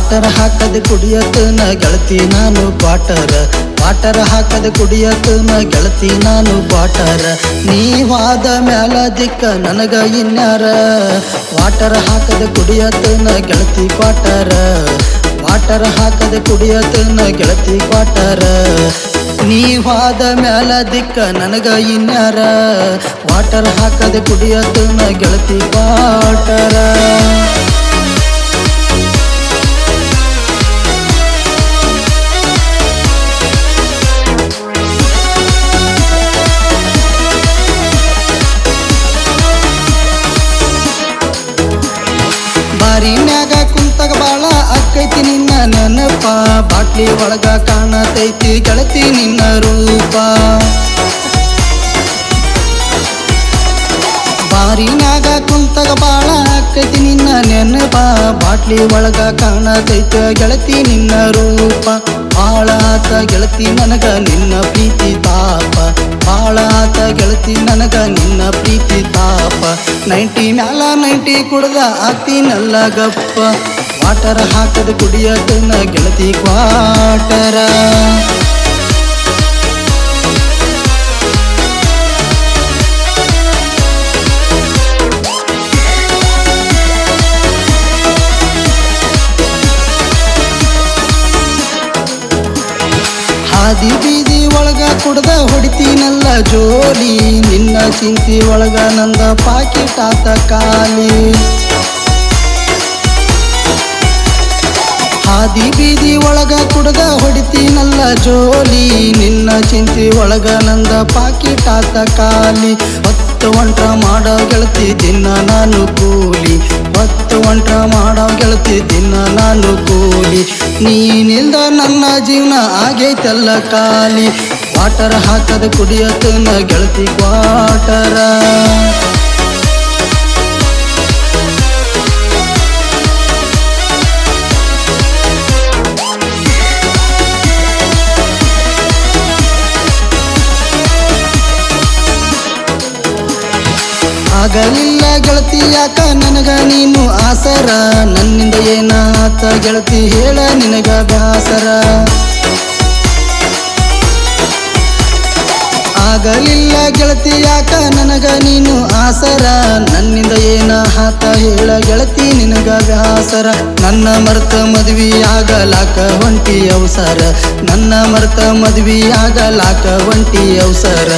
Water ಹಾಕದೆ ಕುಡಿಯತನ ಗೆಳತಿ ನಾನು ಕ್ವಾಟರ್. ವಾಟರ್ ಹಾಕದೆ ಕುಡಿಯತನ ಗೆಳತಿ ನಾನು ಕ್ವಾಟರ್. ನೀವಾದ ಮ್ಯಾಲ ದಿಕ್ಕ ನನಗ ಇನ್ಯಾರ. ವಾಟರ್ ಹಾಕದೆ ಕುಡಿಯತನ ಗೆಳತಿ ಕ್ವಾಟರ್. ವಾಟರ್ ಹಾಕದೆ ಕುಡಿಯತನ ಗೆಳತಿ ಕ್ವಾಟರ್. ನೀವಾದ ಮ್ಯಾಲ ದಿಕ್ಕ ನನಗ ಇನ್ಯಾರ. ವಾಟರ್ ಹಾಕದೆ ಕುಡಿಯತನ ಗೆಳತಿ ಕ್ವಾಟರ್. ಬಾರಿನ್ಯಾಗ ಕುಂತಾಗ ಬಾಳ ಅಕ್ಕೈತಿ ನಿನ್ನ ನೆನಪ. ಬಾಟ್ಲಿ ಒಳಗ ಕಾಣತೈತಿ ಗೆಳತಿ ನಿನ್ನ ರೂಪ. ಬಾರಿನ್ಯಾಗ ಕುಂತಾಗ ಬಾಳ ಅಕ್ಕೈತಿ ನಿನ್ನ ನೆನಪ. ಬಾಟ್ಲಿ ಒಳಗ ಕಾಣತೈತಿ ಗೆಳತಿ ನಿನ್ನ ರೂಪ. ಬಾಳ ಆತ ಗೆಳತಿ ನನಗ ನಿನ್ನ ಪ್ರೀತಿ ತಾಪ. ಬಾಳ ಆತ ಗೆಳತಿ ನನಗ ನಿನ್ನ ಪ್ರೀತಿ ತಾಪ. 90 ಮ್ಯಾಲ 90 ಕುಡ್ದ ಆಗ್ತೀನಲ್ಲ ಗಪ್ಪ. ವಾಟರ್ ಹಾಕದ ಕುಡಿಯತನ ಗೆಳತಿ ಕ್ವಾಟರ. ಹಾದಿ ಬೀದಿ ಒಳಗ ಕುಡ್ದ ಹೊಡಿತೀನಲ್ಲ ಜೋಲಿ. ನಿನ್ನ ಚಿಂತಿ ಒಳಗ ನಂದ ಪಾಕಿಟ್ ಆತ ಖಾಲಿ. ಹಾದಿ ಬೀದಿ ಒಳಗ ಕುಡ್ದ ಹೊಡಿತೀನಲ್ಲ ಜೋಲಿ. ನಿನ್ನ ಚಿಂತಿ ಒಳಗ ನಂದ ಪಾಕಿಟ್ ಆತ ಖಾಲಿ. ಹೊತ್ತು ಒಂಟ್ರ ಮಾಡೋ ಗೆಳತಿ ದಿನ ನಾನು ಕೂಲಿ. ಹೊತ್ತು ಒಂಟ್ರ ಮಾಡೋ ಗೆಳತಿ ದಿನ ನಾನು ಕೂಲಿ. ನೀನಿಲ್ದ ನನ್ನ ಜೀವನ ಆಗೈತಲ್ಲ ಖಾಲಿ. ವಾಟರ್ ಹಾಕದ ಕುಡಿಯತನ ಗೆಳತಿ ಕ್ವಾಟರ. ಆಗಲಿಲ್ಲ ಗೆಳತಿ ಯಾಕ ನನಗ ನೀನು ಆಸರ. ನನ್ನಿಂದ ಏನಾತ ಗೆಳತಿ ಹೇಳ ನಿನಗ ಬ್ಯಾಸರ. ಆಗಲಿಲ್ಲ ಗೆಳತಿ ಯಾಕ ನನಗ ನೀನು ಆಸರ. ನನ್ನಿಂದ ಏನ ಹಾತ ಹೇಳ ಗೆಳತಿ ನಿನಗ ಬ್ಯಾಸರ. ನನ್ನ ಮರ್ತ ಮದ್ವಿ ಆಗಲಾಕ ಹೊಂಟಿ ಅವಸರ. ನನ್ನ ಮರ್ತ ಮದ್ವಿ ಆಗಲಾಕ ಹೊಂಟಿ ಅವಸರ.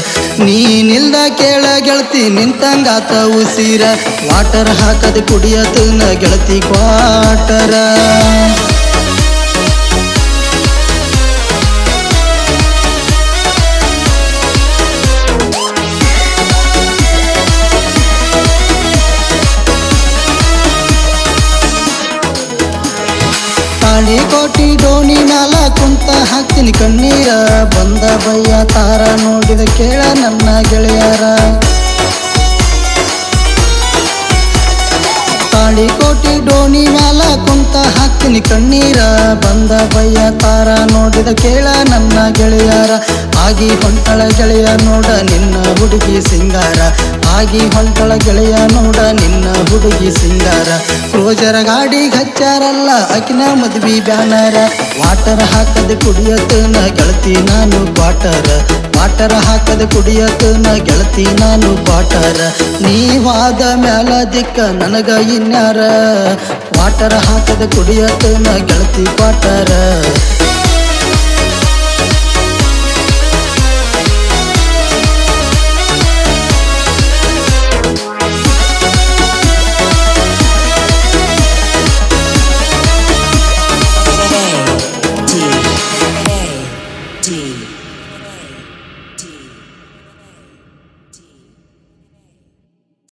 ನೀನಿಲ್ದ ಕೇಳ ಗೆಳತಿ ನಿಂತಂಗಾತ ಉಸಿರ. ವಾಟರ್ ಹಾಕದ ಕುಡಿಯತನ ಗೆಳತಿ ಕ್ವಾಟರ. ತಾಳಿಕೋಟಿ ಡೋಣಿ ಮ್ಯಾಲ ಕುಂತ ಹಾಕ್ತೀನಿ ಕಣ್ಣೀರ. ಬಂದ ಬಯ್ಯ ತಾರ ನೋಡಿದ ಕೇಳ ನನ್ನ ಗೆಳೆಯರ. ತಾಳಿಕೋಟಿ ಡೋಣಿ ಮ್ಯಾಲ ಕುಂತ ಹಾಕ್ತೀನಿ ಕಣ್ಣೀರ. ಬಂದ ಬಯ್ಯ ತಾರ ನೋಡಿದ ಕೇಳ ನನ್ನ ಗೆಳೆಯರ. ಆಗಿ ಹೊಂಟಳ ಗೆಳೆಯ ನೋಡ ನಿನ್ನ ಹುಡುಗಿ ಸಿಂಗಾರ. ಆಗಿ ಹೊಂಟಳ ಗೆಳೆಯ ನೋಡ ನಿನ್ನ ಹುಡುಗಿ ಸಿಂಗಾರ. ಕ್ರೋಜರ ಗಾಡಿ ಹಚ್ಚಾರಲ್ಲ ಅಕಿನ ಮದ್ವಿ ಬ್ಯಾನರ. ವಾಟರ್ ಹಾಕದ ಕುಡಿಯತನ ಗೆಳತಿ ನಾನು ಕ್ವಾಟರ್. ವಾಟರ್ ಹಾಕದ ಕುಡಿಯತನ ಗೆಳತಿ ನಾನು ಕ್ವಾಟರ್. ನೀವಾದ ಮ್ಯಾಲ ದಿಕ್ಕ ನನಗ ಇನ್ಯಾರ. ವಾಟರ್ ಹಾಕದ ಕುಡಿಯತನ ಗೆಳತಿ ಕ್ವಾಟರ್.